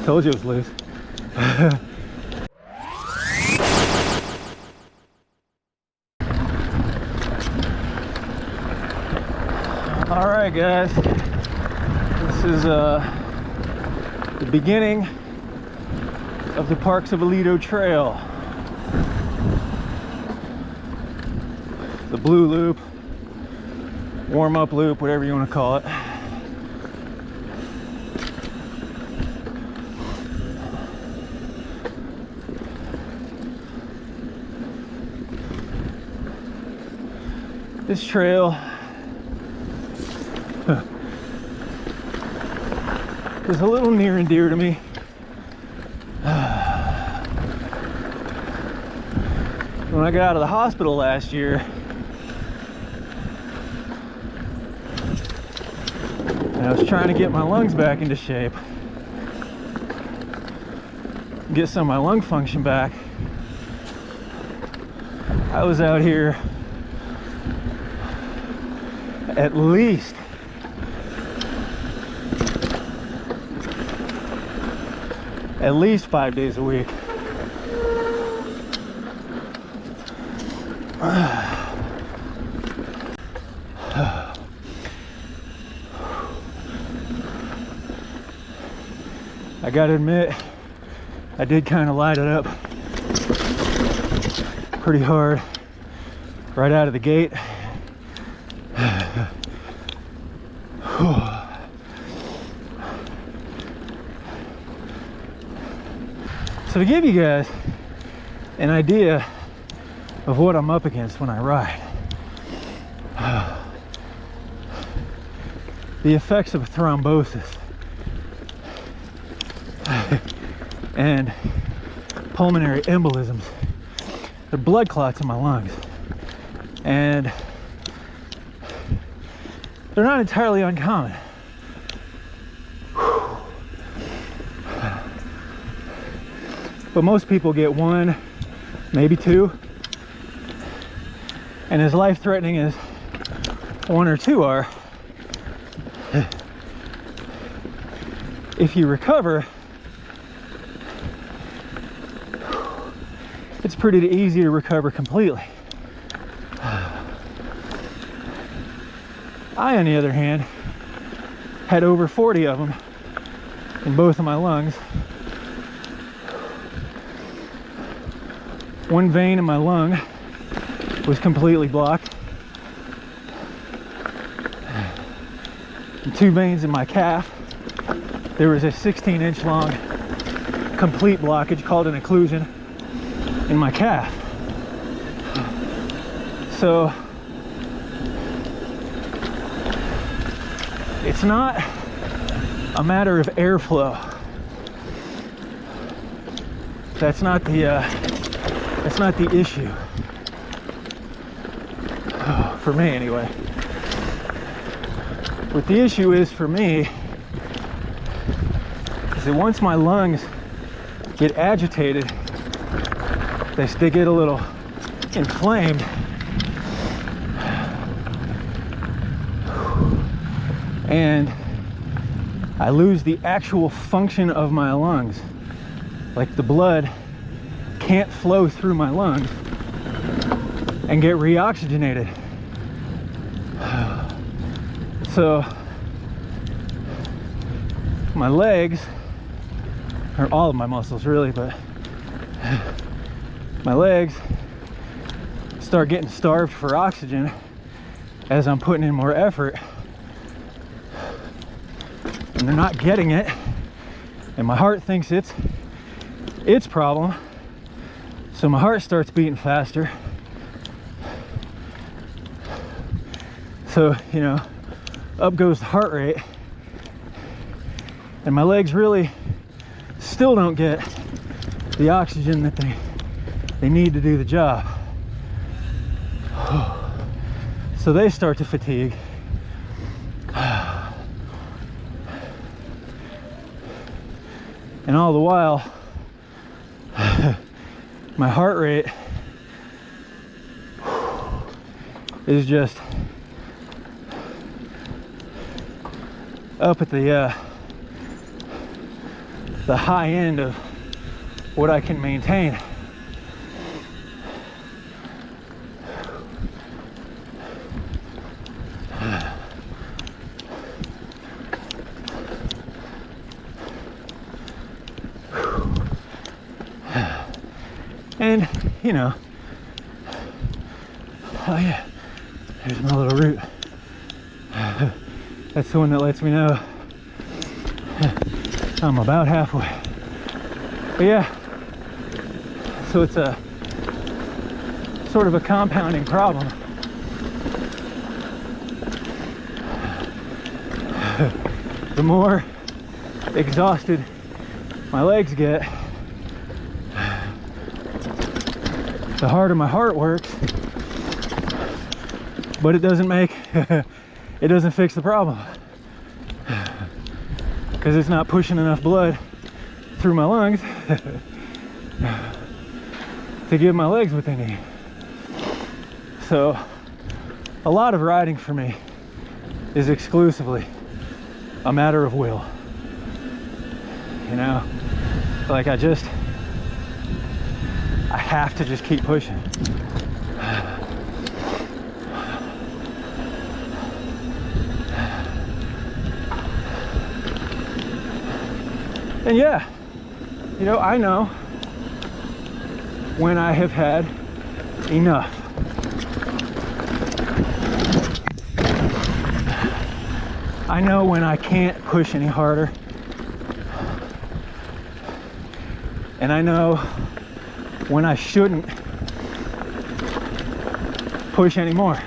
Told you it was loose. All right, guys. This is the beginning of the Parks of Aledo trail. The blue loop, warm-up loop, whatever you want to call it. This trail is a little near and dear to me. When I got out of the hospital last year, and I was trying to get my lungs back into shape, get some of my lung function back, I was out here at least 5 days a week. I gotta admit, I did kind of light it up pretty hard right out of the gate. So to give you guys an idea of what I'm up against when I ride, the effects of thrombosis and pulmonary embolisms, the blood clots in my lungs, and they're not entirely uncommon. But most people get one, maybe two, and as life-threatening as one or two are, if you recover, it's pretty easy to recover completely. I, on the other hand, had over 40 of them in both of my lungs. One vein in my lung was completely blocked. And two veins in my calf. There was a 16-inch long complete blockage called an occlusion in my calf. So it's not a matter of airflow. That's not the issue. For me, anyway. What the issue is for me is that once my lungs get agitated, they get a little inflamed. And I lose the actual function of my lungs. Like the blood can't flow through my lungs and get reoxygenated. So my legs, or all of my muscles really, but my legs start getting starved for oxygen as I'm putting in more effort, and they're not getting it, and my heart thinks it's its problem. So my heart starts beating faster. So, you know, up goes the heart rate. And my legs really still don't get the oxygen that they need to do the job. So they start to fatigue. And all the while, my heart rate is just up at the the high end of what I can maintain. And, you know, oh yeah, there's my little route. That's the one that lets me know I'm about halfway. But yeah, so it's a sort of a compounding problem. The more exhausted my legs get, the harder my heart works, but it doesn't it doesn't fix the problem, because it's not pushing enough blood through my lungs to give my legs what they need. So a lot of riding for me is exclusively a matter of will. You know, like I have to just keep pushing. And yeah, you know, I know when I have had enough. I know when I can't push any harder. And I know when I shouldn't push anymore.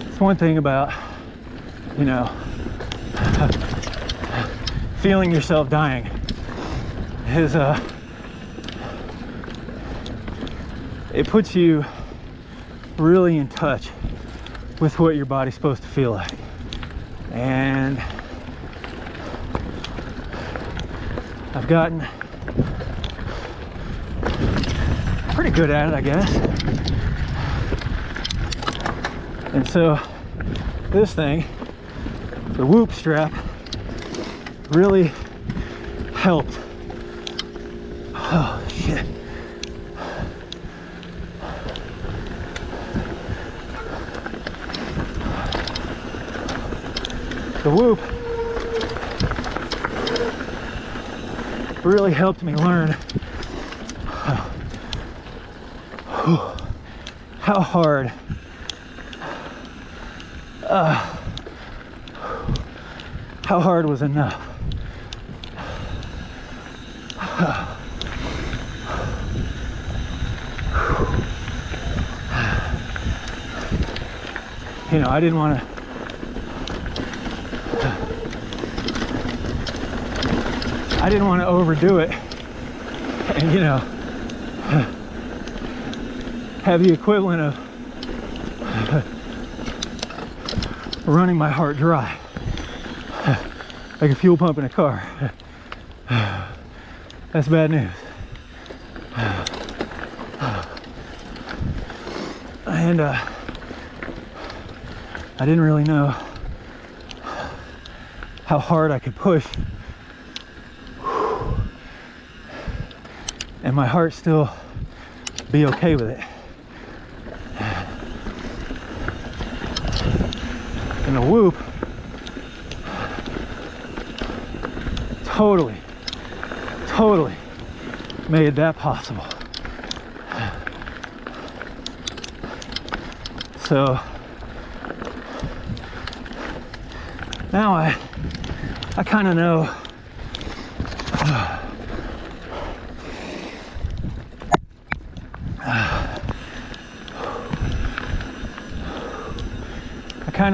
It's one thing about, you know, feeling yourself dying is it puts you really in touch with what your body's supposed to feel like. And I've gotten pretty good at it, I guess. And so this thing, the Whoop strap, really helped. Oh shit. The Whoop really helped me learn how hard was enough. You know, I didn't want to overdo it and, you know, have the equivalent of running my heart dry like a fuel pump in a car. That's bad news. And I didn't really know how hard I could push and my heart still be okay with it. And the Whoop totally made that possible. So now I kind of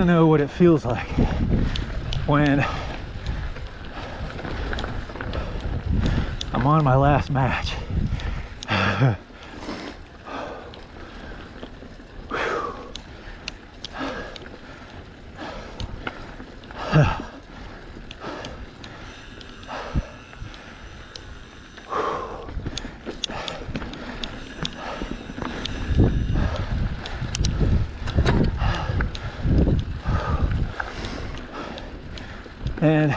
know what it feels like when I'm on my last match. And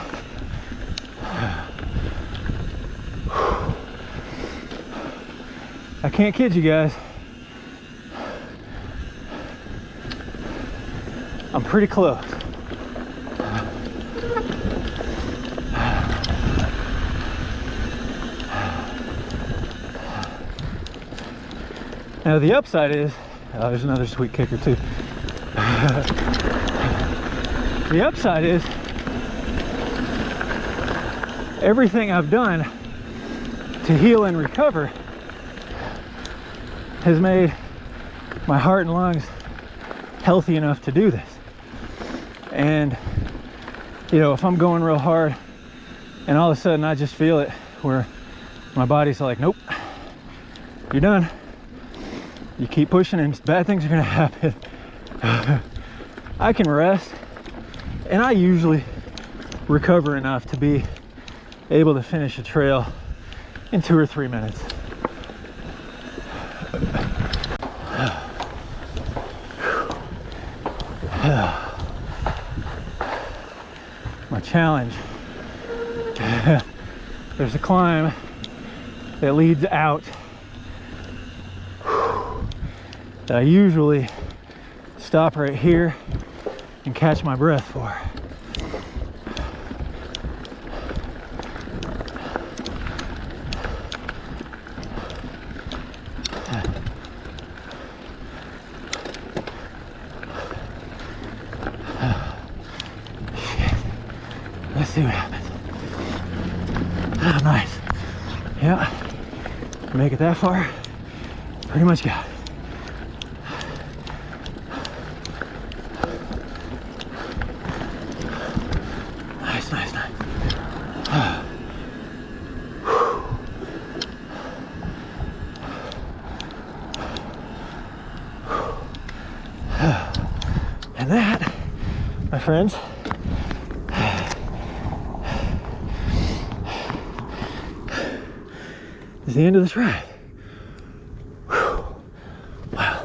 I can't kid you guys, I'm pretty close. Now the upside is, oh, there's another sweet kicker too. The upside is everything I've done to heal and recover has made my heart and lungs healthy enough to do this. And you know, if I'm going real hard and all of a sudden I just feel it where my body's like, nope, you're done, you keep pushing and bad things are gonna happen, I can rest, and I usually recover enough to be able to finish a trail in 2 or 3 minutes. My challenge, there's a climb that leads out that I usually stop right here and catch my breath for. Let's see what happens. Oh, nice. Yeah, make it that far, pretty much got it. Nice, nice, nice. And that, my friends, is the end of this ride. Wow.